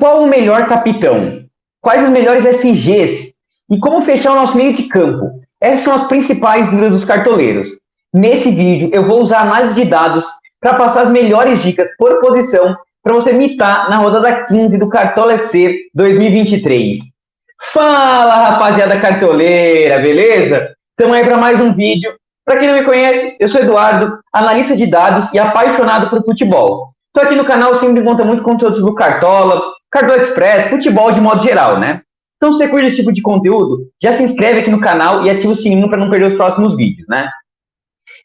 Qual o melhor capitão? Quais os melhores SGs? E como fechar o nosso meio de campo? Essas são as principais dúvidas dos cartoleiros. Nesse vídeo, eu vou usar análise de dados para passar as melhores dicas por posição para você mitar na rodada 15 do Cartola FC 2023. Fala, rapaziada cartoleira, beleza? Estamos aí para mais um vídeo. Para quem não me conhece, eu sou Eduardo, analista de dados e apaixonado por futebol. Estou aqui no canal, sempre encontra muito conteúdo sobre o Cartola, Cartola Express, futebol de modo geral, né? Então, se você curte esse tipo de conteúdo, já se inscreve aqui no canal e ativa o sininho para não perder os próximos vídeos, né?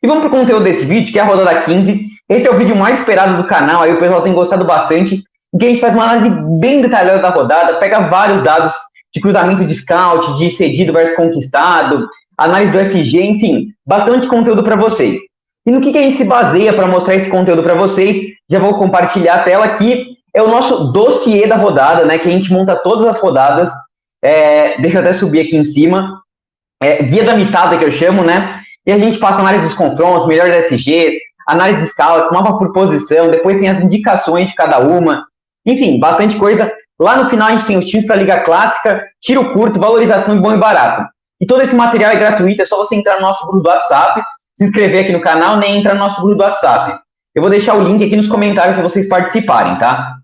E vamos para o conteúdo desse vídeo, que é a rodada 15. Esse é o vídeo mais esperado do canal, aí o pessoal tem gostado bastante, em que a gente faz uma análise bem detalhada da rodada, pega vários dados de cruzamento de scout, de cedido versus conquistado, análise do SG, enfim, bastante conteúdo para vocês. E no que a gente se baseia para mostrar esse conteúdo para vocês? Já vou compartilhar a tela aqui. É o nosso dossiê da rodada, né? Que a gente monta todas as rodadas. Deixa eu até subir aqui em cima. Guia da mitada, que eu chamo, né? E a gente passa análise dos confrontos, melhores SGs, análise de scout, mapa por posição, depois tem as indicações de cada uma. Enfim, bastante coisa. Lá no final a gente tem os times para Liga Clássica, tiro curto, valorização de bom e barato. E todo esse material é gratuito, é só você entrar no nosso grupo do WhatsApp, se inscrever aqui no canal, nem entrar no nosso grupo do WhatsApp. Eu vou deixar o link aqui nos comentários para vocês participarem, tá?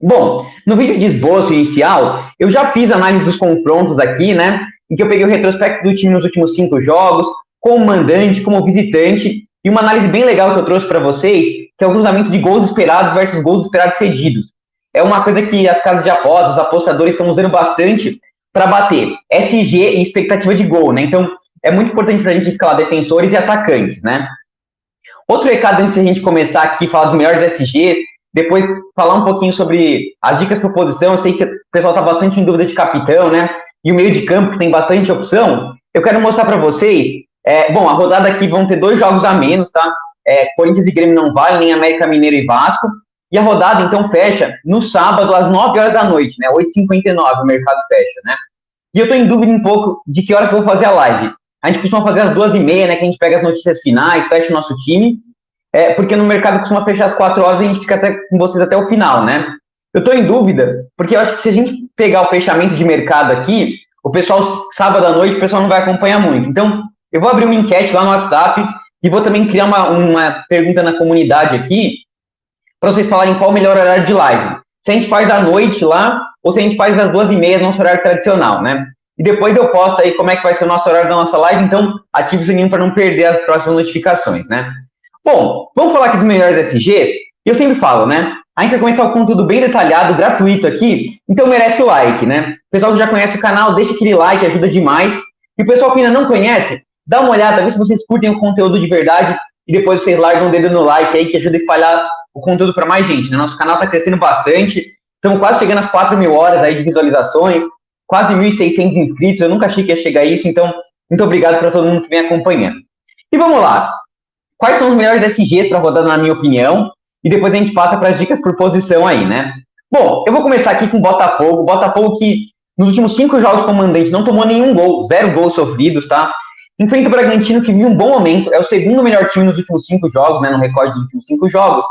Bom, no vídeo de esboço inicial, eu já fiz análise dos confrontos aqui, né? Em que eu peguei o retrospecto do time nos últimos 5 jogos, como mandante, como visitante, e uma análise bem legal que eu trouxe para vocês, que é o cruzamento de gols esperados versus gols esperados cedidos. É uma coisa que as casas de apostas, os apostadores estão usando bastante para bater SG e expectativa de gol, né? Então, é muito importante para a gente escalar defensores e atacantes, né? Outro recado antes de a gente começar aqui, falar dos melhores SG, depois falar um pouquinho sobre as dicas por posição. Eu sei que o pessoal está bastante em dúvida de capitão, né? E o meio de campo, que tem bastante opção. Eu quero mostrar para vocês, bom, a rodada aqui vão ter 2 jogos a menos, tá? Corinthians e Grêmio não vale, nem América Mineiro e Vasco. E a rodada, então, fecha no sábado, às 9 horas da noite, né? 8h59 o mercado fecha, né? E eu estou em dúvida um pouco de que hora que eu vou fazer a live. A gente costuma fazer às 2h30, né? Que a gente pega as notícias finais, fecha o nosso time. Porque no mercado costuma fechar às 4 horas e a gente fica com vocês até o final, né? Eu estou em dúvida, porque eu acho que se a gente pegar o fechamento de mercado aqui, o pessoal, sábado à noite, o pessoal não vai acompanhar muito. Então, eu vou abrir uma enquete lá no WhatsApp e vou também criar uma pergunta na comunidade aqui, para vocês falarem qual o melhor horário de live. Se a gente faz à noite lá, ou se a gente faz às 2h30, nosso horário tradicional, né? E depois eu posto aí como é que vai ser o nosso horário da nossa live, então ative o sininho para não perder as próximas notificações, né? Bom, vamos falar aqui dos melhores SG. Eu sempre falo, né? A gente vai começar o conteúdo bem detalhado, gratuito aqui, então merece o like, né? O pessoal que já conhece o canal, deixa aquele like, ajuda demais. E o pessoal que ainda não conhece, dá uma olhada, vê se vocês curtem o conteúdo de verdade e depois vocês largam o dedo no like aí, que ajuda a espalhar o conteúdo para mais gente, né? Nosso canal está crescendo bastante, estamos quase chegando às 4.000 horas aí de visualizações, quase 1.600 inscritos, eu nunca achei que ia chegar a isso, então muito obrigado para todo mundo que vem acompanhando. E vamos lá, quais são os melhores SGs para rodar na minha opinião, e depois a gente passa para as dicas por posição aí, né? Bom, eu vou começar aqui com o Botafogo que nos últimos 5 jogos como mandante não tomou nenhum gol, 0 gols sofridos, tá? Enfrenta o Bragantino, que viu um bom momento, é o segundo melhor time nos últimos 5 jogos, né, no recorde dos últimos 5 jogos,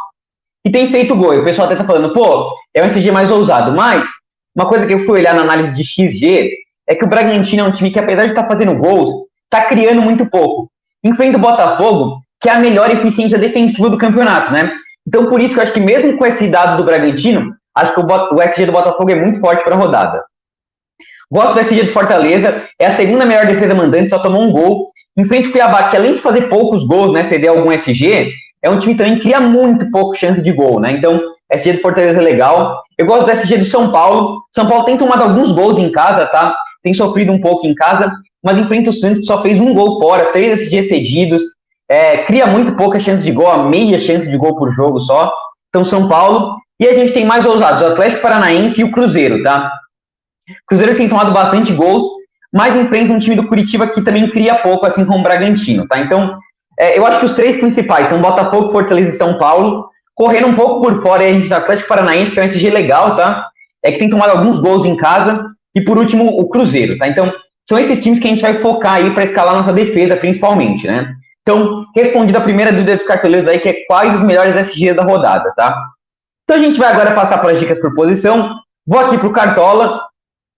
e tem feito gol. E o pessoal até tá falando, pô, é um SG mais ousado, mas uma coisa que eu fui olhar na análise de XG é que o Bragantino é um time que, apesar de estar fazendo gols, tá criando muito pouco. Enfrenta o Botafogo, que é a melhor eficiência defensiva do campeonato, né? Então, por isso que eu acho que mesmo com esses dados do Bragantino, acho que o SG do Botafogo é muito forte para a rodada. Gosto do SG do Fortaleza, é a segunda melhor defesa mandante, só tomou um gol. Enfrenta o Cuiabá, que além de fazer poucos gols, né, ceder algum SG, é um time que também cria muito pouco chance de gol, né? Então, SG do Fortaleza é legal. Eu gosto do SG do São Paulo. São Paulo tem tomado alguns gols em casa, tá? Tem sofrido um pouco em casa, mas enfrenta o Santos, que só fez um gol fora, 3 SG cedidos. Cria muito pouca chance de gol, a meia chance de gol por jogo só. Então, São Paulo. E a gente tem mais ousados, o Atlético Paranaense e o Cruzeiro, tá? O Cruzeiro tem tomado bastante gols, mas enfrenta um time do Curitiba que também cria pouco, assim como o Bragantino, tá? Então, eu acho que os 3 principais são Botafogo, Fortaleza e São Paulo. Correndo um pouco por fora, a gente tem o Atlético Paranaense, que é um SG legal, tá? Que tem tomado alguns gols em casa. E por último, o Cruzeiro, tá? Então, são esses times que a gente vai focar aí para escalar nossa defesa, principalmente, né? Então, respondido a primeira dúvida dos cartoleiros aí, que é quais os melhores SGs da rodada, tá? Então, a gente vai agora passar para as dicas por posição. Vou aqui para o Cartola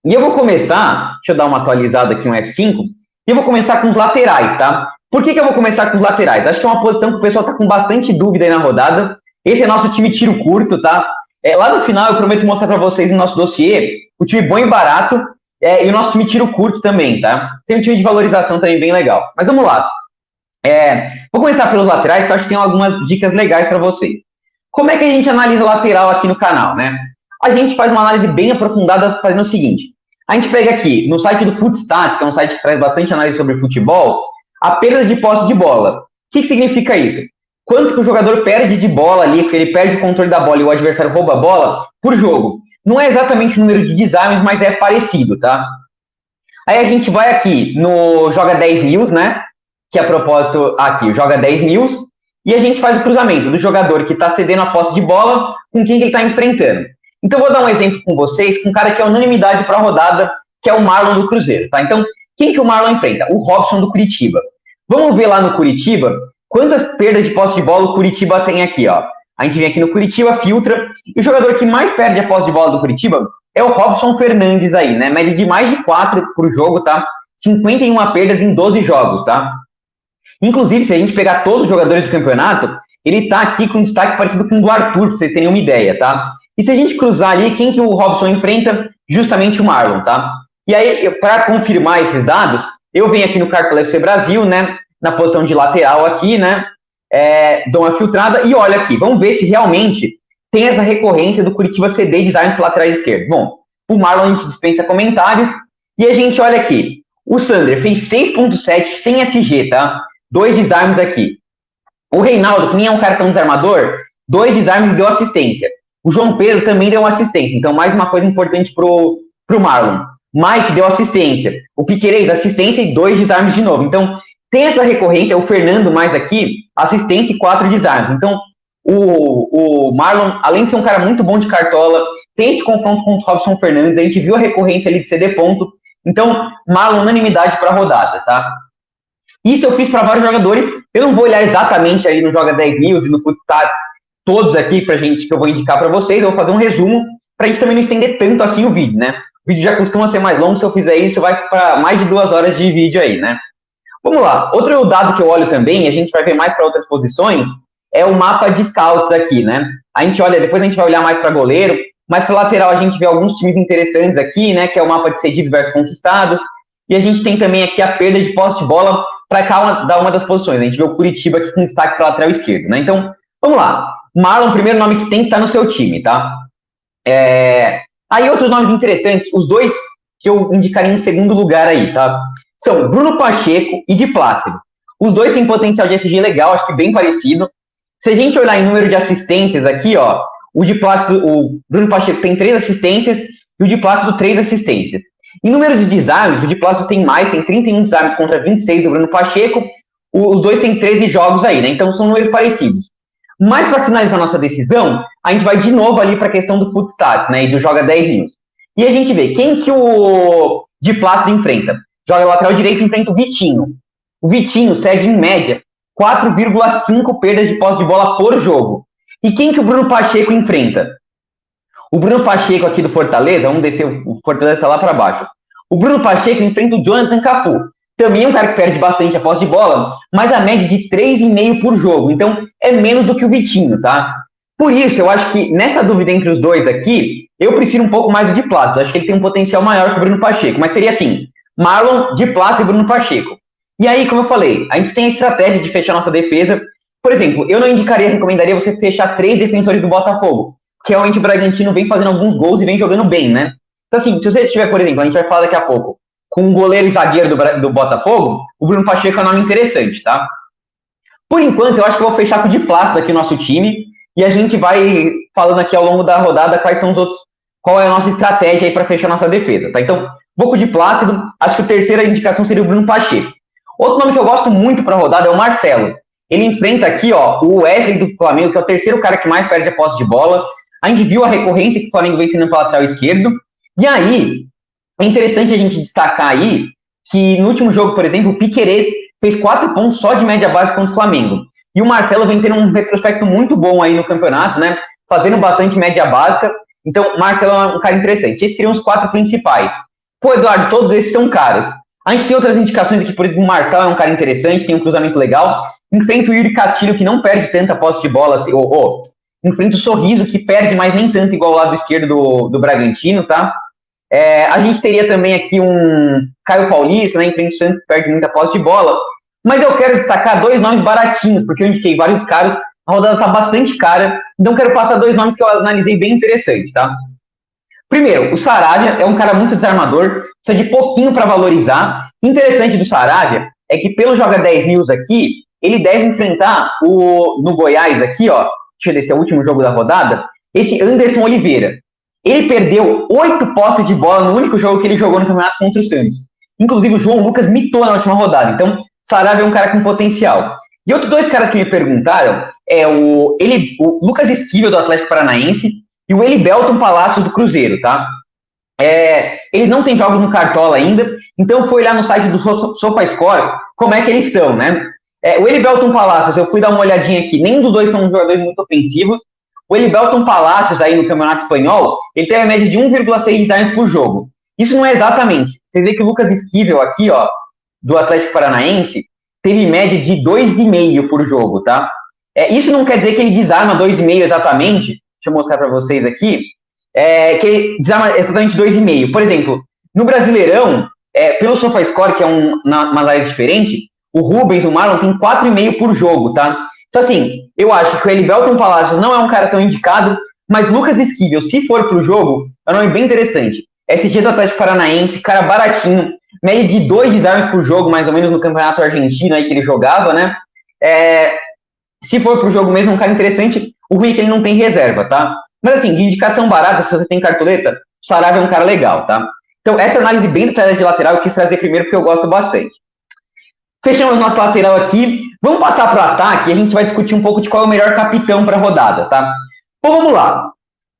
e eu vou começar, deixa eu dar uma atualizada aqui, um F5, e eu vou começar com os laterais, tá? Por que eu vou começar com os laterais? Acho que é uma posição que o pessoal tá com bastante dúvida aí na rodada. Esse é nosso time tiro curto, tá? Lá no final eu prometo mostrar para vocês no nosso dossiê o time bom e barato e o nosso time tiro curto também, tá? Tem um time de valorização também bem legal. Mas vamos lá. Vou começar pelos laterais, que eu acho que tem algumas dicas legais para vocês. Como é que a gente analisa lateral aqui no canal, né? A gente faz uma análise bem aprofundada fazendo o seguinte. A gente pega aqui no site do Footstats, que é um site que traz bastante análise sobre futebol, a perda de posse de bola. O que significa isso? Quanto que o jogador perde de bola ali, porque ele perde o controle da bola e o adversário rouba a bola por jogo. Não é exatamente o número de desarmes, mas é parecido, tá? Aí a gente vai aqui no Joga 10 News, né? Que a propósito, aqui, Joga 10 News, e a gente faz o cruzamento do jogador que está cedendo a posse de bola com quem ele está enfrentando. Então, eu vou dar um exemplo com vocês, com um cara que é unanimidade para a rodada, que é o Marlon do Cruzeiro, tá? Então, quem que o Marlon enfrenta? O Robson do Curitiba. Vamos ver lá no Curitiba quantas perdas de posse de bola o Curitiba tem aqui, ó. A gente vem aqui no Curitiba, filtra, e o jogador que mais perde a posse de bola do Curitiba é o Robson Fernandes aí, né? Média de mais de 4 por jogo, tá? 51 perdas em 12 jogos, tá? Inclusive, se a gente pegar todos os jogadores do campeonato, ele tá aqui com um destaque parecido com o do Arthur, pra vocês terem uma ideia, tá? E se a gente cruzar ali, quem que o Robson enfrenta? Justamente o Marlon, tá? E aí, para confirmar esses dados, eu venho aqui no Cartola FC Brasil, né? Na posição de lateral aqui, né? Dou uma filtrada e olha aqui, vamos ver se realmente tem essa recorrência do Curitiba ceder desarme para lateral esquerdo. Bom, o Marlon a gente dispensa comentários e a gente olha aqui. O Sander fez 6.7 sem SG, tá? 2 desarmes aqui. O Reinaldo, que nem é um cara tão desarmador, 2 desarmes e deu assistência. O João Pedro também deu uma assistência. Então, mais uma coisa importante pro Marlon. Mike deu assistência. O Piquerez, assistência e 2 desarmes de novo. Então, tem essa recorrência. O Fernando, mais aqui, assistência e 4 desarmes. Então, o Marlon, além de ser um cara muito bom de cartola, tem esse confronto com o Robson Fernandes. A gente viu a recorrência ali de ceder ponto. Então, Marlon, unanimidade para a rodada, tá? Isso eu fiz para vários jogadores. Eu não vou olhar exatamente aí no Joga 10 News e no Footstats, todos aqui pra gente, que eu vou indicar para vocês. Eu vou fazer um resumo pra gente também não estender tanto assim o vídeo, né? O vídeo já costuma ser mais longo. Se eu fizer isso, vai para mais de 2 horas de vídeo aí, né? Vamos lá. Outro dado que eu olho também, e a gente vai ver mais para outras posições, é o mapa de scouts aqui, né? A gente olha, depois a gente vai olhar mais para goleiro, mas para lateral a gente vê alguns times interessantes aqui, né? Que é o mapa de cedidos versus conquistados. E a gente tem também aqui a perda de posse de bola para cada uma das posições. A gente vê o Curitiba aqui com destaque para lateral esquerdo, né? Então, vamos lá. Marlon, primeiro nome que tem que estar no seu time, tá? Aí outros nomes interessantes, os dois que eu indicaria em segundo lugar aí, tá? São Bruno Pacheco e Di Plácido. Os dois têm potencial de SG legal, acho que bem parecido. Se a gente olhar em número de assistências aqui, ó, o Bruno Pacheco tem 3 assistências e o Di Plácido 3 assistências. Em número de desarmes, o Di Plácido tem mais, tem 31 desarmes contra 26 do Bruno Pacheco. Os dois têm 13 jogos aí, né? Então são números parecidos. Mas para finalizar nossa decisão, a gente vai de novo ali para a questão do Footstats, né? E do Joga 10 News. E a gente vê quem que o Di Plácido enfrenta. Joga lateral direito, enfrenta o Vitinho. O Vitinho cede em média 4,5 perdas de posse de bola por jogo. E quem que o Bruno Pacheco enfrenta? O Bruno Pacheco aqui do Fortaleza, vamos descer, o Fortaleza está lá para baixo. O Bruno Pacheco enfrenta o Jonathan Cafu. Também é um cara que perde bastante a posse de bola, mas a média de 3,5 por jogo. Então, é menos do que o Vitinho, tá? Por isso, eu acho que nessa dúvida entre os dois aqui, eu prefiro um pouco mais o Di Plácido. Acho que ele tem um potencial maior que o Bruno Pacheco. Mas seria assim, Marlon, Di Plácido e Bruno Pacheco. E aí, como eu falei, a gente tem a estratégia de fechar nossa defesa. Por exemplo, eu não recomendaria você fechar 3 defensores do Botafogo. Que realmente o Bragantino vem fazendo alguns gols e vem jogando bem, né? Então, assim, se você estiver, por exemplo, a gente vai falar daqui a pouco, com um goleiro e zagueiro do Botafogo, o Bruno Pacheco é um nome interessante, tá? Por enquanto, eu acho que eu vou fechar com o Di Plácido aqui no nosso time, e a gente vai falando aqui ao longo da rodada quais são os outros, qual é a nossa estratégia aí para fechar nossa defesa, tá? Então, vou com o Di Plácido, acho que a terceira indicação seria o Bruno Pacheco. Outro nome que eu gosto muito para a rodada é o Marcelo. Ele enfrenta aqui, ó, o Wesley do Flamengo, que é o terceiro cara que mais perde a posse de bola. A gente viu a recorrência que o Flamengo vem sendo para o lateral esquerdo. E aí, é interessante a gente destacar aí que no último jogo, por exemplo, o Piquerez fez 4 pontos só de média base contra o Flamengo. E o Marcelo vem tendo um retrospecto muito bom aí no campeonato, né? Fazendo bastante média básica. Então, Marcelo é um cara interessante. Esses seriam os 4 principais. Pô, Eduardo, todos esses são caros. A gente tem outras indicações aqui, por exemplo, o Marçal é um cara interessante, tem um cruzamento legal. Enfrenta o Yuri Castilho, que não perde tanta posse de bola, assim, enfrenta o Sorriso, que perde, mas nem tanto igual o lado esquerdo do Bragantino, tá? A gente teria também aqui um Caio Paulista, né, enfrenta o Santos, que perde muita posse de bola. Mas eu quero destacar 2 nomes baratinhos, porque eu indiquei vários caros, a rodada tá bastante cara, então quero passar 2 nomes que eu analisei bem interessante, tá? Primeiro, o Saravia é um cara muito desarmador, precisa de pouquinho para valorizar. Interessante do Saravia é que pelo Joga 10 News aqui, ele deve enfrentar no Goiás aqui, ó, deixa eu ver se é o último jogo da rodada, esse Anderson Oliveira. Ele perdeu 8 posses de bola no único jogo que ele jogou no campeonato contra o Santos. Inclusive o João Lucas mitou na última rodada, então Saravia é um cara com potencial. E outros 2 caras que me perguntaram é o Lucas Esquivel do Atlético Paranaense e o Welibelton Palacios do Cruzeiro, tá? Eles não têm jogos no Cartola ainda, então fui olhar no site do SofaScore como é que eles estão, né? O Welibelton Palacios, eu fui dar uma olhadinha aqui, nenhum dos 2 são jogadores muito ofensivos. O Welibelton Palacios aí no Campeonato Espanhol, ele tem a média de 1,6 desarmes por jogo. Isso não é exatamente. Você vê que o Lucas Esquivel aqui, ó, do Atlético Paranaense, teve média de 2,5 por jogo, tá? Isso não quer dizer que ele desarma 2,5 exatamente. Deixa eu mostrar para vocês aqui. Que ele desarma exatamente 2,5. Por exemplo, no Brasileirão, pelo SofaScore, que é uma live diferente, o Rubens, o Marlon, tem 4,5 por jogo, tá? Então, assim, eu acho que o Welibelton Palacios não é um cara tão indicado, mas Lucas Esquivel, se for pro jogo, é um nome bem interessante. SG do Atlético Paranaense, cara baratinho, média de 2 desarmes por jogo, mais ou menos no Campeonato Argentino aí que ele jogava, né? Se for pro jogo mesmo, é um cara interessante. O ruim é que ele não tem reserva, tá? Mas assim, de indicação barata, se você tem cartoleta, o Saravia é um cara legal, tá? Então, essa análise bem detalhada de lateral eu quis trazer primeiro porque eu gosto bastante. Fechamos nosso lateral aqui. Vamos passar para o ataque e a gente vai discutir um pouco de qual é o melhor capitão para a rodada, tá? Então, vamos lá.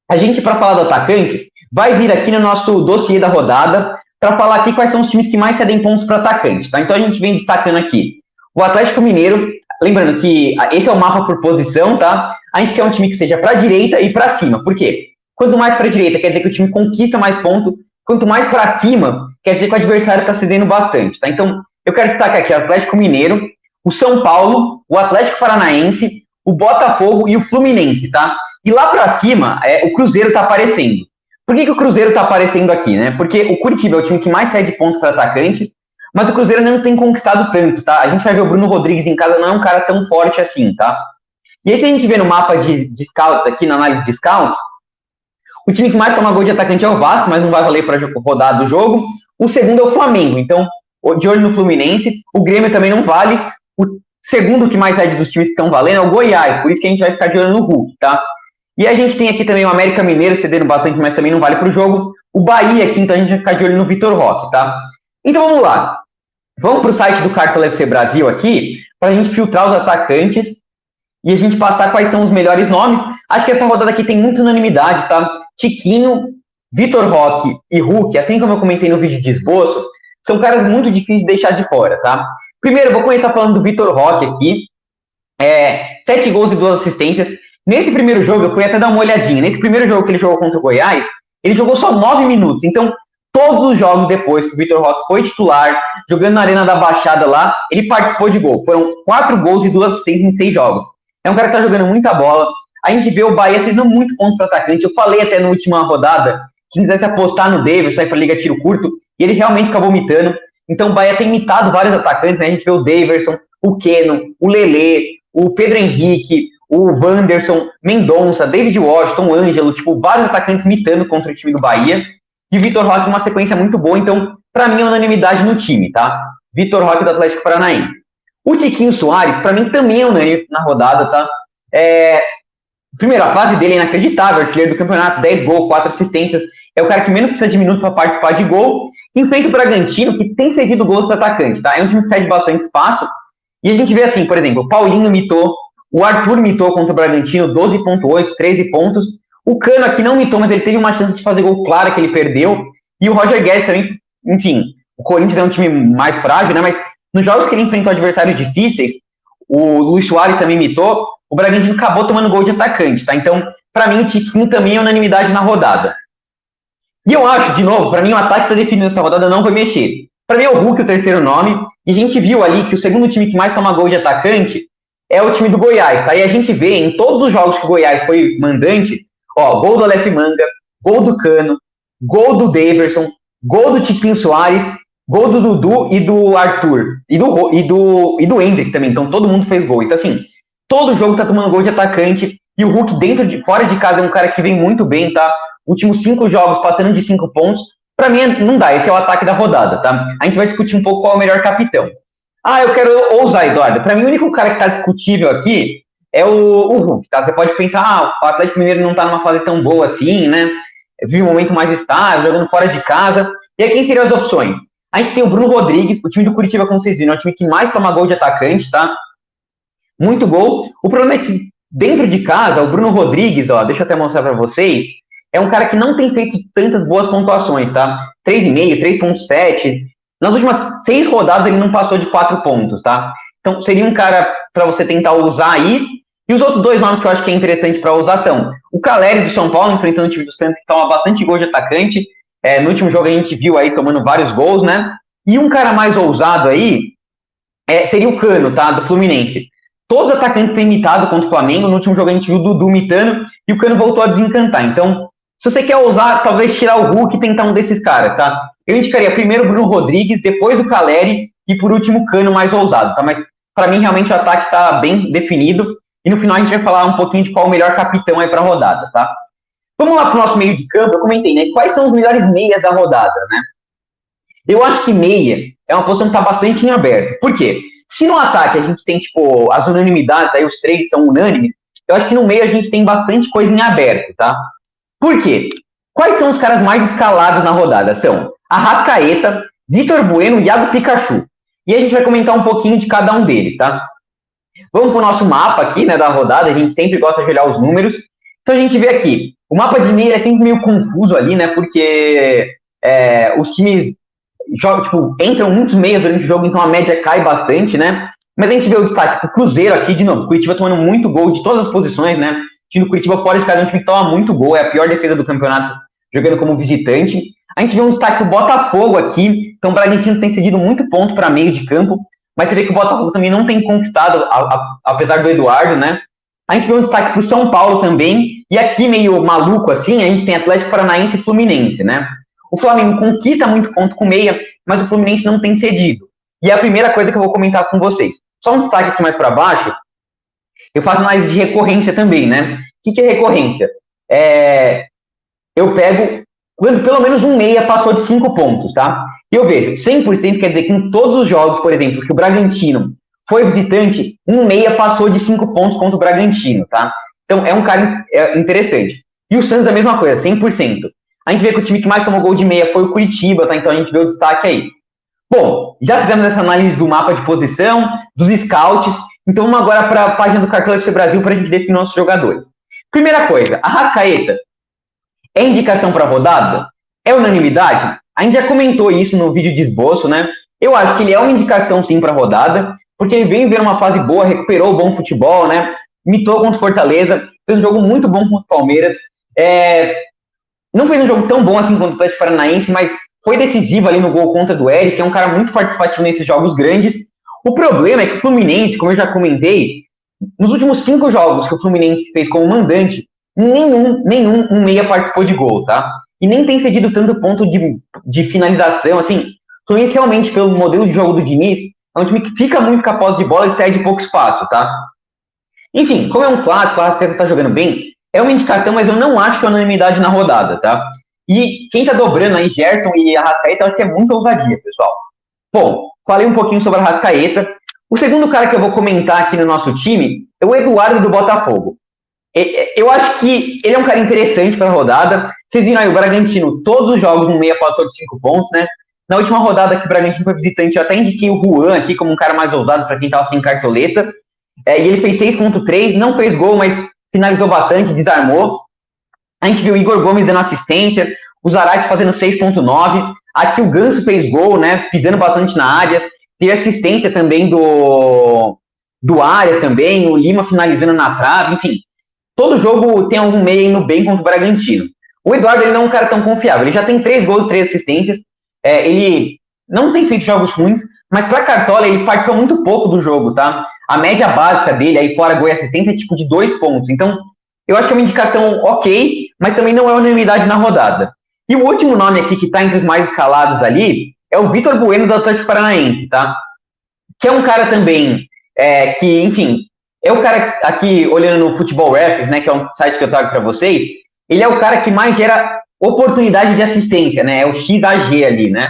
A gente, para falar do atacante, vai vir aqui no nosso dossiê da rodada para falar aqui quais são os times que mais cedem pontos para atacante, tá? Então, a gente vem destacando aqui o Atlético Mineiro. Lembrando que esse é o mapa por posição, tá? A gente quer um time que seja para a direita e para cima. Por quê? Quanto mais para a direita, quer dizer que o time conquista mais pontos. Quanto mais para cima, quer dizer que o adversário está cedendo bastante, tá? Então, eu quero destacar aqui o Atlético Mineiro, o São Paulo, o Atlético Paranaense, o Botafogo e o Fluminense, tá? E lá para cima, o Cruzeiro tá aparecendo. Por que o Cruzeiro tá aparecendo aqui, né? Porque o Curitiba é o time que mais cede pontos para atacante, mas o Cruzeiro não tem conquistado tanto, tá? A gente vai ver o Bruno Rodrigues em casa, não é um cara tão forte assim, tá? E aí, se a gente vê no mapa de scouts aqui, na análise de scouts, o time que mais toma gol de atacante é o Vasco, mas não vai valer para rodar do jogo. O segundo é o Flamengo, então, de olho no Fluminense. O Grêmio também não vale. O segundo que mais cede dos times que estão valendo é o Goiás, por isso que a gente vai ficar de olho no Hulk, tá? E a gente tem aqui também o América Mineiro cedendo bastante, mas também não vale para o jogo. O Bahia aqui, então a gente vai ficar de olho no Vitor Roque, tá? Então vamos lá. Vamos para o site do Cartola FC Brasil aqui, para a gente filtrar os atacantes e a gente passar quais são os melhores nomes. Acho que essa rodada aqui tem muita unanimidade, tá? Tiquinho, Vitor Roque e Hulk, assim como eu comentei no vídeo de esboço, são caras muito difíceis de deixar de fora, tá? Primeiro, eu vou começar falando do Vitor Roque aqui. 7 gols e 2 assistências. Nesse primeiro jogo, eu fui até dar uma olhadinha. Nesse primeiro jogo que ele jogou contra o Goiás, ele jogou só 9 minutos. Então, todos os jogos depois que o Vitor Roque foi titular, jogando na Arena da Baixada lá, ele participou de gol. Foram 4 gols e 2 assistências em 6 jogos. É um cara que tá jogando muita bola. A gente vê o Bahia cedendo muito ponto para atacante. Eu falei até na última rodada que quisesse apostar no Davidson aí para Liga Tiro Curto, e ele realmente acabou imitando. Então o Bahia tem imitado vários atacantes, né? A gente vê o Davidson, o Keno, o Lelê, o Pedro Henrique, o Wanderson, Mendonça, David Washington, Ângelo, tipo, vários atacantes imitando contra o time do Bahia. E o Vitor Roque uma sequência muito boa, então, para mim, é unanimidade no time, tá? Vitor Roque do Atlético Paranaense. O Tiquinho Soares, para mim, também é unânime na rodada, tá? Primeiro, a fase dele é inacreditável, artilheiro do campeonato, 10 gols, 4 assistências. É o cara que menos precisa de minutos para participar de gol. Enfrenta o Bragantino, que tem cedido gols para atacante, tá? É um time que cede bastante espaço. E a gente vê assim, por exemplo, o Paulinho mitou, o Arthur mitou contra o Bragantino, 12,8, 13 pontos. O Cano aqui não mitou, mas ele teve uma chance de fazer gol clara que ele perdeu. E o Roger Guedes também, enfim, o Corinthians é um time mais frágil, né? Mas nos jogos que ele enfrentou adversários difíceis, o Luiz Soares também mitou, o Bragantino acabou tomando gol de atacante, tá? Então, para mim o Tiquinho também é unanimidade na rodada. E eu acho, de novo, para mim o ataque que está definindo essa rodada não vai mexer. Para mim é o Hulk o terceiro nome, e a gente viu ali que o segundo time que mais toma gol de atacante é o time do Goiás, tá? E a gente vê em todos os jogos que o Goiás foi mandante, ó, gol do Aleph Manga, gol do Cano, gol do Daverson, gol do Tiquinho Soares, gol do Dudu e do Arthur, e do Hendrick também, então todo mundo fez gol. Então assim, todo jogo tá tomando gol de atacante, e o Hulk fora de casa é um cara que vem muito bem, tá? Últimos 5 jogos passando de 5 pontos, pra mim não dá, esse é o ataque da rodada, tá? A gente vai discutir um pouco qual é o melhor capitão. Ah, eu quero ousar, Eduardo. Pra mim o único cara que tá discutível aqui é o Hulk, tá? Você pode pensar, o Atlético Mineiro não tá numa fase tão boa assim, né? Vive um momento mais estável, jogando fora de casa. E aí quem seriam as opções? A gente tem o Bruno Rodrigues, o time do Curitiba, como vocês viram, é o time que mais toma gol de atacante, tá? Muito gol. O problema é que dentro de casa, o Bruno Rodrigues, ó, deixa eu até mostrar pra vocês, é um cara que não tem feito tantas boas pontuações, tá? 3,5, 3,7. Nas últimas 6 rodadas ele não passou de 4 pontos, tá? Então seria um cara para você tentar usar aí. E os outros 2 nomes que eu acho que é interessante para usar são o Caleri do São Paulo, enfrentando o time do Santos, que toma bastante gol de atacante. No último jogo a gente viu aí tomando vários gols, né? E um cara mais ousado aí seria o Cano, tá? Do Fluminense. Todos os atacantes têm imitado contra o Flamengo. No último jogo a gente viu o Dudu imitando e o Cano voltou a desencantar. Então, se você quer ousar, talvez tirar o Hulk e tentar um desses caras, tá? Eu indicaria primeiro o Bruno Rodrigues, depois o Caleri e por último o Cano mais ousado, tá? Mas para mim realmente o ataque tá bem definido e no final a gente vai falar um pouquinho de qual o melhor capitão aí para a rodada, tá? Vamos lá pro nosso meio de campo. Eu comentei, né? Quais são os melhores meias da rodada, né? Eu acho que meia é uma posição que tá bastante em aberto. Por quê? Se no ataque a gente tem, tipo, as unanimidades, aí os 3 são unânimes, eu acho que no meio a gente tem bastante coisa em aberto, tá? Por quê? Quais são os caras mais escalados na rodada? São Arrascaeta, Vitor Bueno e Iago Pikachu. E a gente vai comentar um pouquinho de cada um deles, tá? Vamos pro nosso mapa aqui, né, da rodada. A gente sempre gosta de olhar os números. Então a gente vê aqui, o mapa de meia é sempre meio confuso ali, né, porque os times jogam, tipo, entram muitos meias durante o jogo, então a média cai bastante, né? Mas a gente vê o destaque pro Cruzeiro aqui, de novo, Curitiba tomando muito gol de todas as posições, né? O time do Curitiba fora de casa é um time que toma muito gol, é a pior defesa do campeonato jogando como visitante. A gente vê um destaque o Botafogo aqui, então o Bragantino tem cedido muito ponto para meio de campo, mas você vê que o Botafogo também não tem conquistado, apesar do Eduardo, né? A gente vê um destaque para o São Paulo também, e aqui meio maluco assim, a gente tem Atlético Paranaense e Fluminense, né? O Flamengo conquista muito ponto com meia, mas o Fluminense não tem cedido. E é a primeira coisa que eu vou comentar com vocês. Só um destaque aqui mais para baixo, eu faço análise de recorrência também, né? O que é recorrência? Eu pego quando pelo menos um meia passou de 5 pontos, tá? E eu vejo, 100% quer dizer que em todos os jogos, por exemplo, que o Bragantino foi visitante, um meia passou de 5 pontos contra o Bragantino, tá? Então é um cara interessante. E o Santos é a mesma coisa, 100%. A gente vê que o time que mais tomou gol de meia foi o Curitiba, tá? Então a gente vê o destaque aí. Bom, já fizemos essa análise do mapa de posição, dos scouts, então vamos agora para a página do Cartola Brasil para a gente definir nossos jogadores. Primeira coisa, Arrascaeta é indicação para a rodada? É unanimidade? A gente já comentou isso no vídeo de esboço, né? Eu acho que ele é uma indicação sim para a rodada, porque ele vem vendo uma fase boa, recuperou o bom futebol, né? Mitou contra o Fortaleza, fez um jogo muito bom contra o Palmeiras. Não fez um jogo tão bom assim contra o Atlético Paranaense, mas foi decisivo ali no gol contra do Eric, que é um cara muito participativo nesses jogos grandes. O problema é que o Fluminense, como eu já comentei, nos últimos 5 jogos que o Fluminense fez como mandante, nenhum um meia participou de gol, tá? E nem tem cedido tanto ponto de finalização, assim. O Fluminense realmente, pelo modelo de jogo do Diniz, é um time que fica muito com a posse de bola e cede pouco espaço, tá? Enfim, como é um clássico, a Arrascaeta tá jogando bem, é uma indicação, mas eu não acho que é unanimidade na rodada, tá? E quem tá dobrando aí, Gerson e Arrascaeta, eu acho que é muita ousadia, pessoal. Bom, falei um pouquinho sobre a Arrascaeta. O segundo cara que eu vou comentar aqui no nosso time é o Eduardo do Botafogo. Eu acho que ele é um cara interessante para a rodada. Vocês viram aí, o Bragantino, todos os jogos no meia passou de 5 pontos, né? Na última rodada que o Bragantino foi visitante, eu até indiquei o Juan aqui como um cara mais ousado para quem tava sem cartoleta. E ele fez 6,3, não fez gol, mas finalizou bastante, desarmou. A gente viu o Igor Gomes dando assistência, o Zarate fazendo 6,9. Aqui o Ganso fez gol, né? Pisando bastante na área. Teve assistência também do Arias também, o Lima finalizando na trave, enfim. todo jogo tem algum meia indo bem contra o Bragantino. O Eduardo, ele não é um cara tão confiável, ele já tem 3 gols, 3 assistências, ele não tem feito jogos ruins, mas para Cartola ele participa muito pouco do jogo, tá? A média básica dele, aí fora gol e assistência, é tipo de 2 pontos. Então, eu acho que é uma indicação ok, mas também não é unanimidade na rodada. E o último nome aqui que tá entre os mais escalados ali é o Vitor Bueno do Atlético Paranaense, tá? Que é um cara também que, enfim, é o cara aqui olhando no Futebol Reference, né, que é um site que eu trago para vocês, ele é o cara que mais gera oportunidade de assistência, né? É o XAG ali, né?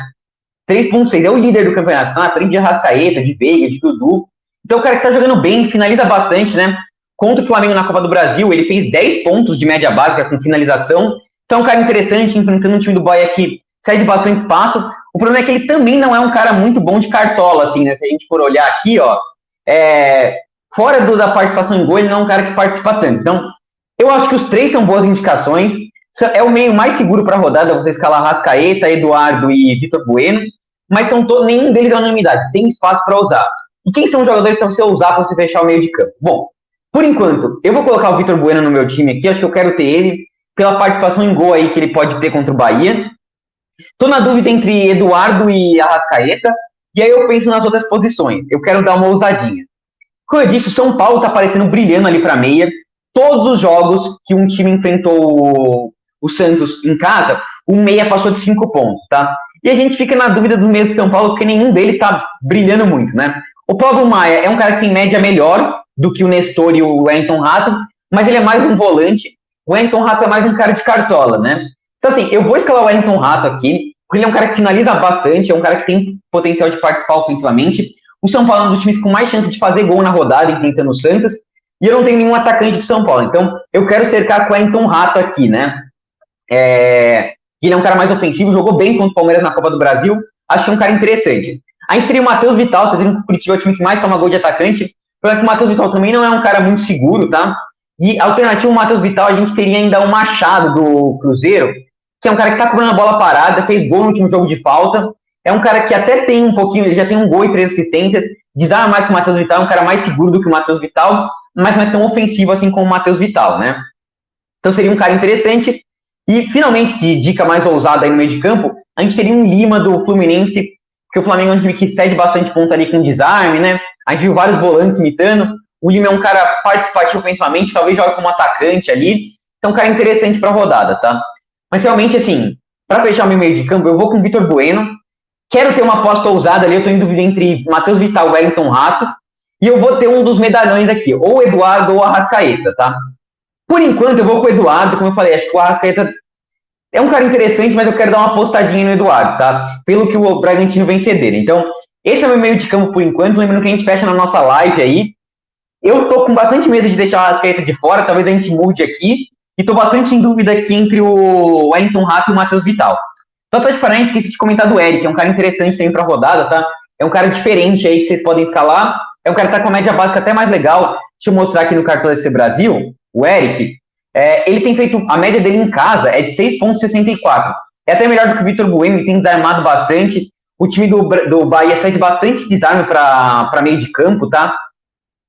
3.6, é o líder do campeonato, tá na frente de Arrascaeta, de Veiga, de Dudu. Então, o cara que tá jogando bem, finaliza bastante, né? Contra o Flamengo na Copa do Brasil, ele fez 10 pontos de média básica com finalização. Então, é um cara interessante, enfrentando um time do Bahia que cede bastante espaço. O problema é que ele também não é um cara muito bom de cartola, assim, né? Se a gente for olhar aqui, ó, fora da participação em gol, ele não é um cara que participa tanto. Então, eu acho que os 3 são boas indicações. É o meio mais seguro para a rodada, você escalar Arrascaeta, Eduardo e Vitor Bueno, mas nenhum deles é unanimidade, tem espaço para usar. E quem são os jogadores para você usar para você fechar o meio de campo? Bom, por enquanto, eu vou colocar o Vitor Bueno no meu time aqui, acho que eu quero ter ele, pela participação em gol aí que ele pode ter contra o Bahia. Tô na dúvida entre Eduardo e Arrascaeta, e aí eu penso nas outras posições, eu quero dar uma ousadinha. Como eu disse, o São Paulo tá aparecendo brilhando ali para meia, todos os jogos que um time enfrentou o Santos em casa, o meia passou de 5 pontos, tá? E a gente fica na dúvida do meio de São Paulo, porque nenhum deles tá brilhando muito, né? O Pablo Maia é um cara que tem média melhor do que o Nestor e o Wellington Rato, mas ele é mais um volante. O Wellington Rato é mais um cara de cartola, né? Então, assim, eu vou escalar o Wellington Rato aqui, porque ele é um cara que finaliza bastante, é um cara que tem potencial de participar ofensivamente. O São Paulo é um dos times com mais chance de fazer gol na rodada, enfrentando o Santos, e eu não tenho nenhum atacante do São Paulo. Então, eu quero cercar com o Wellington Rato aqui, né? Ele é um cara mais ofensivo, jogou bem contra o Palmeiras na Copa do Brasil, acho que é um cara interessante. A gente teria o Matheus Vital, vocês viram que o Curitiba é o time que mais toma gol de atacante, o problema é que o Matheus Vital também não é um cara muito seguro, tá? E alternativo ao Matheus Vital, a gente teria ainda o Machado do Cruzeiro, que é um cara que tá cobrando a bola parada, fez gol no último jogo de falta, é um cara que até tem um pouquinho, ele já tem um gol e 3 assistências, desarma mais que o Matheus Vital, é um cara mais seguro do que o Matheus Vital, mas não é tão ofensivo assim como o Matheus Vital, né? Então seria um cara interessante. E, finalmente, de dica mais ousada aí no meio de campo, a gente teria um Lima do Fluminense, porque o Flamengo é um time que cede bastante ponta ali com desarme, né? A gente viu vários volantes imitando. O Lima é um cara participativo ofensivamente, talvez jogue como atacante ali. Então, um cara interessante para a rodada, tá? Mas, realmente, assim, para fechar o meu meio de campo, eu vou com o Vitor Bueno. Quero ter uma aposta ousada ali, eu estou em dúvida entre Matheus Vital e Wellington Rato. E eu vou ter um dos medalhões aqui, ou o Eduardo ou o Arrascaeta, tá? Por enquanto, eu vou com o Eduardo, como eu falei, acho que o Arrascaeta é um cara interessante, mas eu quero dar uma apostadinha no Eduardo, tá? Pelo que o Bragantino vem ceder. Então, esse é o meu meio de campo por enquanto, lembrando que a gente fecha na nossa live aí. Eu tô com bastante medo de deixar o Arrascaeta de fora, talvez a gente mude aqui, e tô bastante em dúvida aqui entre o Wellington Rato e o Matheus Vital. Só tô diferente, esqueci de comentar do Eric, é um cara interessante também pra rodada, tá? É um cara diferente aí que vocês podem escalar, é um cara que tá com a média básica até mais legal. Deixa eu mostrar aqui no Cartão FC Brasil, o Eric. Ele tem feito, a média dele em casa é de 6,64. É até melhor do que o Vitor Bueno, ele tem desarmado bastante. O time do Bahia cede bastante desarme para meio de campo, tá?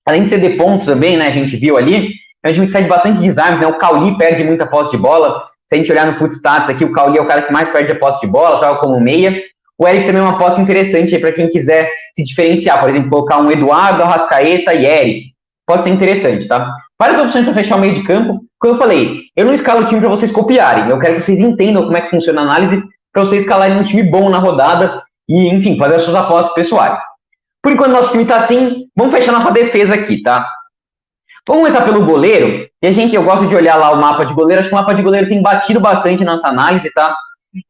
Além de ceder pontos também, né? A gente viu ali. É um time que cede bastante desarme, né? O Cauli perde muita posse de bola. Se a gente olhar no Footstats aqui, o Cauli é o cara que mais perde a posse de bola, joga como meia. O Eric também é uma aposta interessante para quem quiser se diferenciar. Por exemplo, colocar um Eduardo, Arrascaeta e Eric. Pode ser interessante, tá? Várias opções para fechar o meio de campo. Como eu falei, eu não escalo o time para vocês copiarem. Eu quero que vocês entendam como é que funciona a análise para vocês escalarem um time bom na rodada e, enfim, fazer as suas apostas pessoais. Por enquanto, nosso time tá assim. Vamos fechar nossa defesa aqui, tá? Vamos começar pelo goleiro. E eu gosto de olhar lá o mapa de goleiro. Acho que o mapa de goleiro tem batido bastante na nossa análise, tá?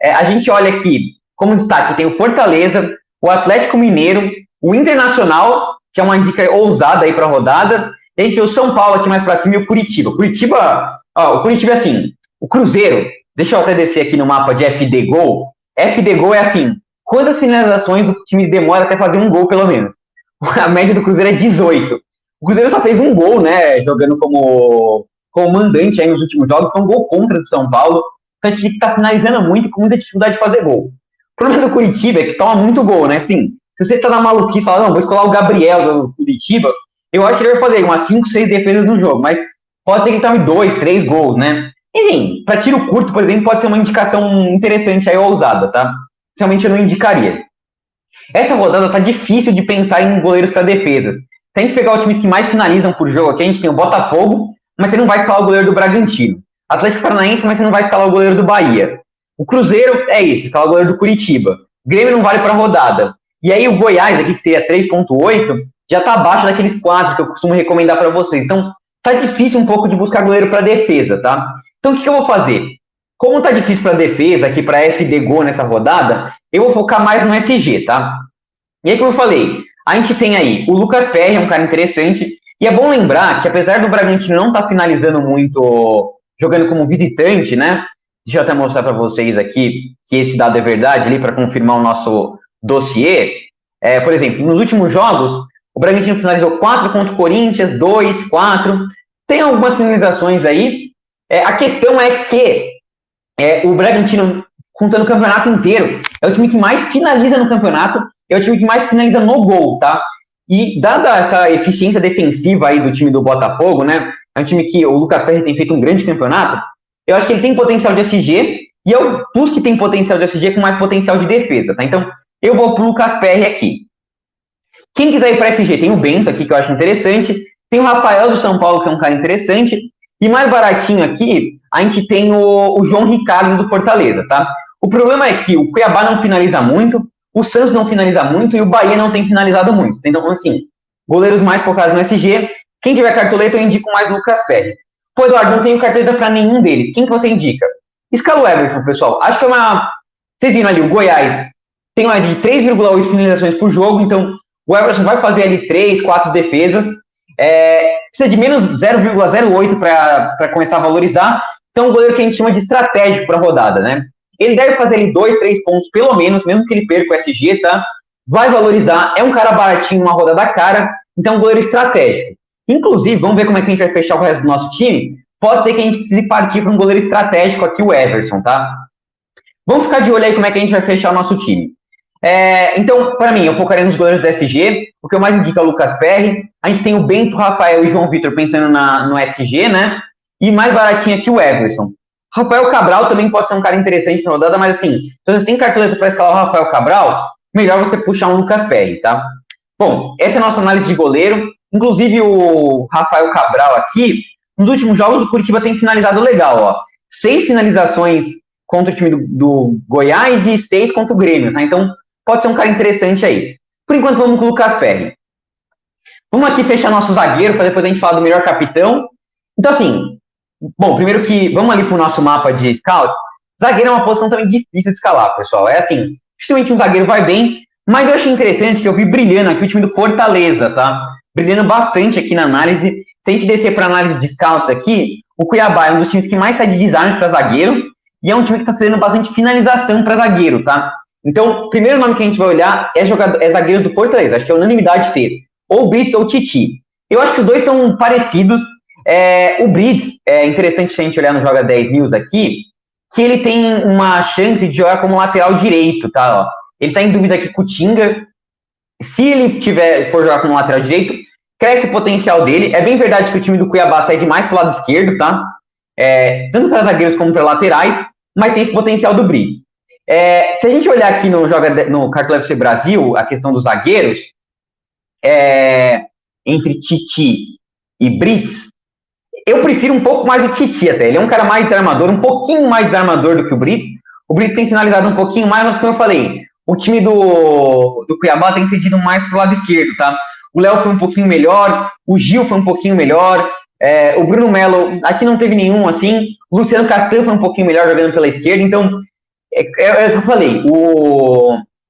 A gente olha aqui, como destaque, tem o Fortaleza, o Atlético Mineiro, o Internacional, que é uma dica ousada aí para a rodada. E a gente vê o São Paulo aqui mais para cima e o Curitiba. O Curitiba é assim, o Cruzeiro, deixa eu até descer aqui no mapa de FD Gol. FD Gol é assim, quantas finalizações o time demora até fazer um gol, pelo menos? A média do Cruzeiro é 18. O Cruzeiro só fez um gol, né, jogando como mandante aí nos últimos jogos, foi um gol contra do São Paulo. Então a gente está finalizando muito, com muita dificuldade de fazer gol. O problema do Curitiba é que toma muito gol, né, assim, se você tá na maluquice e fala, não, vou escolar o Gabriel do Curitiba, eu acho que ele vai fazer umas 5, 6 defesas no jogo, mas pode ser que ele tome 2, 3 gols, né? Enfim, para tiro curto, por exemplo, pode ser uma indicação interessante aí, ousada, tá? Realmente eu não indicaria. Essa rodada tá difícil de pensar em goleiros para defesas. Se a gente pegar os times que mais finalizam por jogo aqui, a gente tem o Botafogo, mas você não vai escalar o goleiro do Bragantino. Atlético Paranaense, mas você não vai escalar o goleiro do Bahia. O Cruzeiro é isso, escalar o goleiro do Curitiba. Grêmio não vale para rodada. E aí o Goiás aqui, que seria 3.8, já tá abaixo daqueles 4 que eu costumo recomendar para vocês. Então, tá difícil um pouco de buscar goleiro para defesa, tá? Então, o que eu vou fazer? Como tá difícil para defesa, aqui para FD Gol nessa rodada, eu vou focar mais no SG, tá? E aí, como eu falei, a gente tem aí o Lucas Perry, é um cara interessante, e é bom lembrar que apesar do Bragantino não estar finalizando muito, jogando como visitante, né? Deixa eu até mostrar para vocês aqui que esse dado é verdade ali, para confirmar o nosso dossiê. Por exemplo, nos últimos jogos, o Bragantino finalizou 4 contra o Corinthians, 2, 4. Tem algumas finalizações aí. A questão é que o Bragantino, contando o campeonato inteiro, é o time que mais finaliza no campeonato, é o time que mais finaliza no gol, tá? E dada essa eficiência defensiva aí do time do Botafogo, né? É um time que o Lucas Perry tem feito um grande campeonato. Eu acho que ele tem potencial de SG, e eu busco que tem potencial de SG com mais potencial de defesa, tá? Então, eu vou pro Lucas Perry aqui. Quem quiser ir para SG, tem o Bento aqui, que eu acho interessante. Tem o Rafael do São Paulo, que é um cara interessante. E mais baratinho aqui, a gente tem o João Ricardo do Fortaleza, tá? O problema é que o Cuiabá não finaliza muito, o Santos não finaliza muito e o Bahia não tem finalizado muito. Então, assim, goleiros mais focados no SG. Quem tiver cartoleta, eu indico mais Lucas Perry. Pô, Eduardo, não tenho cartoleta para nenhum deles. Quem que você indica? Escala o Everton, pessoal. Acho que é uma... Vocês viram ali, o Goiás tem uma de 3,8 finalizações por jogo, então o Everton vai fazer ali 3, 4 defesas. Precisa de menos 0,08 para começar a valorizar. Então, é um goleiro que a gente chama de estratégico para a rodada, né? Ele deve fazer ali 2, 3 pontos, pelo menos, mesmo que ele perca o SG, tá? Vai valorizar, é um cara baratinho, uma rodada cara, então é um goleiro estratégico. Inclusive, vamos ver como é que a gente vai fechar o resto do nosso time. Pode ser que a gente precise partir para um goleiro estratégico aqui, o Everson, tá? Vamos ficar de olho aí como é que a gente vai fechar o nosso time. Então, para mim, eu focaria nos goleiros do SG. O que eu mais indico é o Lucas Perry. A gente tem o Bento, Rafael e João Vitor pensando no SG, né? E mais baratinho aqui o Everson. Rafael Cabral também pode ser um cara interessante na rodada, mas assim, se você tem cartoleta para escalar o Rafael Cabral, melhor você puxar um Lucas Perry, tá? Bom, essa é a nossa análise de goleiro. Inclusive, o Rafael Cabral aqui, nos últimos jogos do Curitiba tem finalizado legal, ó. 6 finalizações contra o time do Goiás e 6 contra o Grêmio, tá? Então, pode ser um cara interessante aí. Por enquanto, vamos com o Lucas Perry. Vamos aqui fechar nosso zagueiro, para depois a gente falar do melhor capitão. Então, assim, bom, primeiro que vamos ali para o nosso mapa de scouts. Zagueiro é uma posição também difícil de escalar, pessoal. É assim, dificilmente um zagueiro vai bem, mas eu achei interessante que eu vi brilhando aqui o time do Fortaleza, tá? Brilhando bastante aqui na análise. Se a gente descer para análise de scouts aqui, o Cuiabá é um dos times que mais sai de desarme para zagueiro e é um time que está fazendo bastante finalização para zagueiro, tá? Então, o primeiro nome que a gente vai olhar é zagueiros do Fortaleza. Acho que é unanimidade ter ou Brits ou Titi. Eu acho que os dois são parecidos. O Brits, é interessante a gente olhar no Joga 10 News aqui, que ele tem uma chance de jogar como lateral direito, tá? Ó, ele tá em dúvida aqui com o Tinga. Se ele for jogar como lateral direito, cresce o potencial dele. É bem verdade que o time do Cuiabá sai demais pro lado esquerdo, tá? Tanto para zagueiros como para laterais, mas tem esse potencial do Brits. Se a gente olhar aqui no Cartola FC Brasil, a questão dos zagueiros, entre Titi e Brits, eu prefiro um pouco mais o Titi até. Ele é um cara mais desarmador, um pouquinho mais desarmador do que o Brits. O Brits tem finalizado um pouquinho mais, mas como eu falei, o time do Cuiabá tem cedido mais pro lado esquerdo, tá? O Léo foi um pouquinho melhor, o Gil foi um pouquinho melhor, o Bruno Melo, aqui não teve nenhum, assim, o Luciano Castan foi um pouquinho melhor jogando pela esquerda, então, é o que eu falei,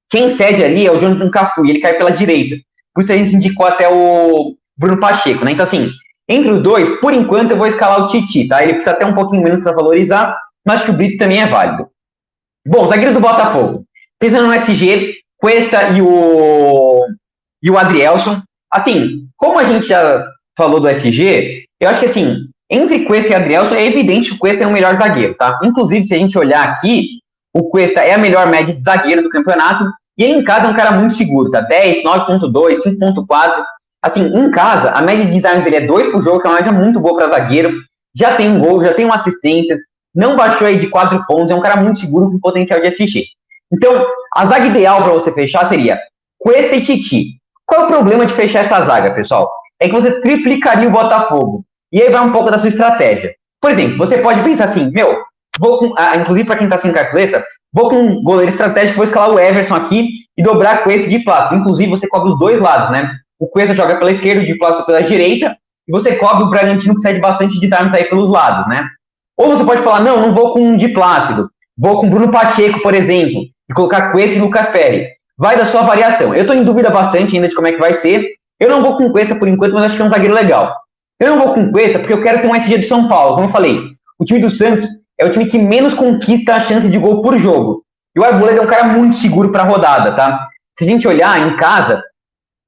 quem cede ali é o Jonathan Cafu, e ele cai pela direita. Por isso a gente indicou até o Bruno Pacheco, né? Então, assim, entre os dois, por enquanto, eu vou escalar o Titi, tá? Ele precisa até um pouquinho menos para valorizar, mas acho que o Brits também é válido. Bom, zagueiros do Botafogo. Pensando no SG, Cuesta e o Adrielson. Assim, como a gente já falou do SG, eu acho que, assim, entre Cuesta e Adrielson, é evidente que o Cuesta é o melhor zagueiro, tá? Inclusive, se a gente olhar aqui, o Cuesta é a melhor média de zagueiro do campeonato, e ele em casa é um cara muito seguro, tá? 10, 9.2, 5.4... Assim, em casa, a média de desarme dele é 2 por jogo, que é uma média muito boa para zagueiro. já tem um gol, já tem uma assistência, não baixou aí de 4 pontos, é um cara muito seguro com potencial de SG. Então, a zaga ideal para você fechar seria Cuesta e Titi. Qual é o problema de fechar essa zaga, pessoal? É que você triplicaria o Botafogo. E aí vai um pouco da sua estratégia. Por exemplo, você pode pensar assim, vou com, inclusive para quem está sem cartoleta, vou com um goleiro estratégico, vou escalar o Everson aqui e dobrar com esse de plástico. Inclusive, você cobre os dois lados, né? O Cuesta joga pela esquerda, o de plástico pela direita, e você cobre o Bragantino que cede bastante desarmes aí pelos lados, né? Ou você pode falar, não vou com um de Plácido, vou com Bruno Pacheco, por exemplo, e colocar Cuesta e Lucas Perry. Vai da sua variação. Eu estou em dúvida bastante ainda de como é que vai ser. Eu não vou com Cuesta por enquanto, mas acho que é um zagueiro legal. Eu não vou com Cuesta porque eu quero ter um SG do São Paulo. Como eu falei, o time do Santos é o time que menos conquista a chance de gol por jogo. E o Arboleda é um cara muito seguro para a rodada, tá? Se a gente olhar em casa,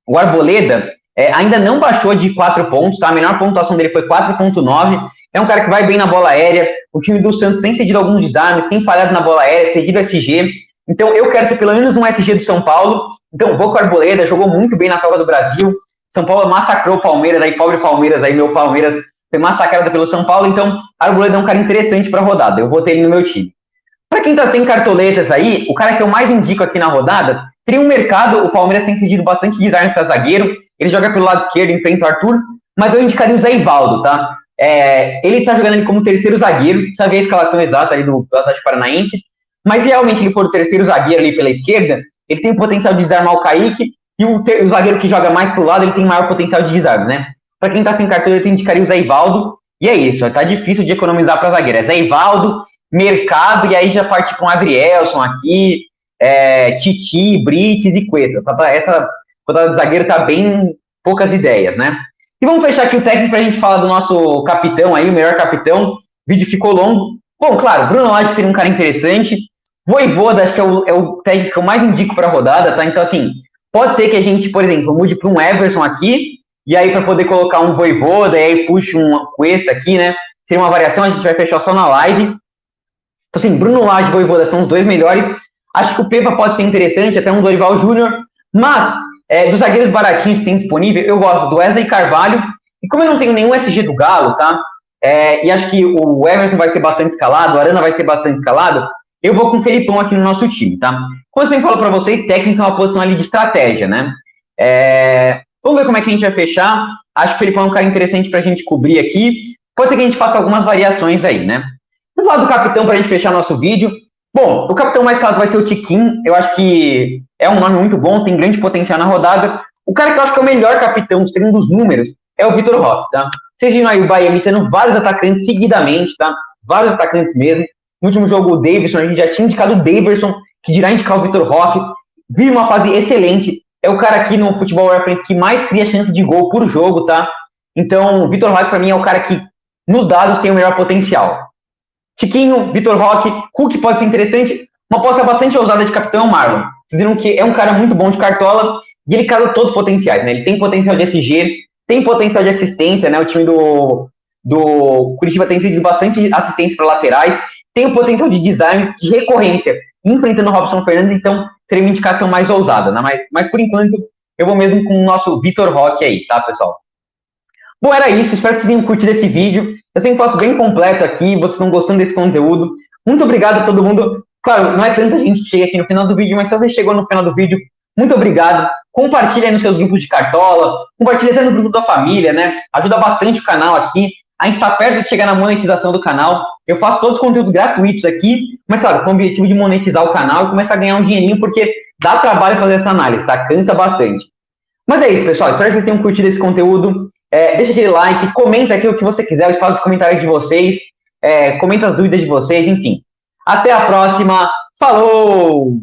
o Arboleda ainda não baixou de 4 pontos, tá? A menor pontuação dele foi 4.9. É um cara que vai bem na bola aérea. O time do Santos tem cedido alguns desarmes, tem falhado na bola aérea, cedido SG. Então eu quero ter pelo menos um SG do São Paulo. Então vou com o Arboleda, jogou muito bem na Copa do Brasil. São Paulo massacrou o Palmeiras, aí pobre Palmeiras, aí meu Palmeiras foi massacrado pelo São Paulo. Então Arboleda é um cara interessante para a rodada. Eu vou ter ele no meu time. Para quem tá sem cartoletas aí, o cara que eu mais indico aqui na rodada, teria um mercado, o Palmeiras tem cedido bastante desarme para zagueiro, ele joga pelo lado esquerdo, enfrenta o Arthur, mas eu indicaria o Zé Ivaldo, tá? Ele tá jogando ali como terceiro zagueiro, precisa ver a escalação exata ali do Atlético Paranaense, mas se realmente ele for o terceiro zagueiro ali pela esquerda, ele tem o potencial de desarmar o Kaique, e o zagueiro que joga mais pro lado, ele tem maior potencial de desarme, né? Para quem tá sem cartoleta, eu indicaria o Zé Ivaldo, e é isso, tá difícil de economizar para zagueiro, é Zé Ivaldo, mercado, e aí já parte com Adrielson aqui, Titi, Brites e Cuesta. Essa rodada de zagueiro tá bem poucas ideias, né? E vamos fechar aqui o técnico pra gente falar do nosso capitão aí, o melhor capitão. O vídeo ficou longo. Bom, claro, Bruno Lage seria um cara interessante. Voivoda, acho que é o técnico que eu mais indico pra rodada, tá? Então, assim, pode ser que a gente, por exemplo, mude para um Everson aqui, e aí para poder colocar um Voivoda, e aí puxe um Cuesta aqui, né? Seria uma variação, a gente vai fechar só na live. Então, assim, Bruno Lage e Voivoda são os dois melhores. Acho que o Pepa pode ser interessante, até um Dorival Júnior. Mas, dos zagueiros baratinhos que tem disponível, eu gosto do Wesley Carvalho. E como eu não tenho nenhum SG do Galo, tá? E acho que o Everson vai ser bastante escalado, o Arana vai ser bastante escalado. Eu vou com o Felipão aqui no nosso time, tá? Como eu sempre falo para vocês, técnico é uma posição ali de estratégia, né? Vamos ver como é que a gente vai fechar. Acho que o Felipão é um cara interessante pra gente cobrir aqui. Pode ser que a gente faça algumas variações aí, né? Vamos falar do capitão pra gente fechar nosso vídeo. Bom, o capitão mais claro vai ser o Tiquinho. Eu acho que é um nome muito bom, tem grande potencial na rodada. O cara que eu acho que é o melhor capitão, segundo os números, é o Vitor Roque, tá? Vocês viram aí o Bahia imitando vários atacantes seguidamente, tá? Vários atacantes mesmo. No último jogo, o Davidson, a gente já tinha indicado o Davidson, que dirá indicar o Vitor Roque. Vive uma fase excelente. É o cara aqui no Futebol Reference que mais cria chance de gol por jogo, tá? Então, o Vitor Roque, pra mim, é o cara que, nos dados, tem o melhor potencial. Tiquinho, Vitor Roque, Hulk pode ser interessante. Uma aposta bastante ousada de capitão, Marlon. Vocês viram que é um cara muito bom de cartola e ele casa todos os potenciais, né? Ele tem potencial de SG, tem potencial de assistência, né? O time do Curitiba tem sido bastante assistência para laterais, tem o potencial de design, de recorrência, enfrentando o Robson Fernandes, então seria uma indicação mais ousada, né? Mas por enquanto, eu vou mesmo com o nosso Vitor Roque aí, tá, pessoal? Bom, era isso, espero que vocês tenham curtido esse vídeo. Eu sempre faço bem completo aqui, vocês estão gostando desse conteúdo. Muito obrigado a todo mundo. Claro, não é tanta gente que chega aqui no final do vídeo, mas se você chegou no final do vídeo, muito obrigado. Compartilha aí nos seus grupos de cartola, compartilha até no grupo da família, né? Ajuda bastante o canal aqui. A gente está perto de chegar na monetização do canal. Eu faço todos os conteúdos gratuitos aqui, mas claro, com o objetivo de monetizar o canal e começar a ganhar um dinheirinho, porque dá trabalho fazer essa análise, tá? Cansa bastante. Mas é isso, pessoal. Espero que vocês tenham curtido esse conteúdo. Deixa aquele like, comenta aqui o que você quiser, o espaço de comentário de vocês, comenta as dúvidas de vocês, enfim. Até a próxima, falou!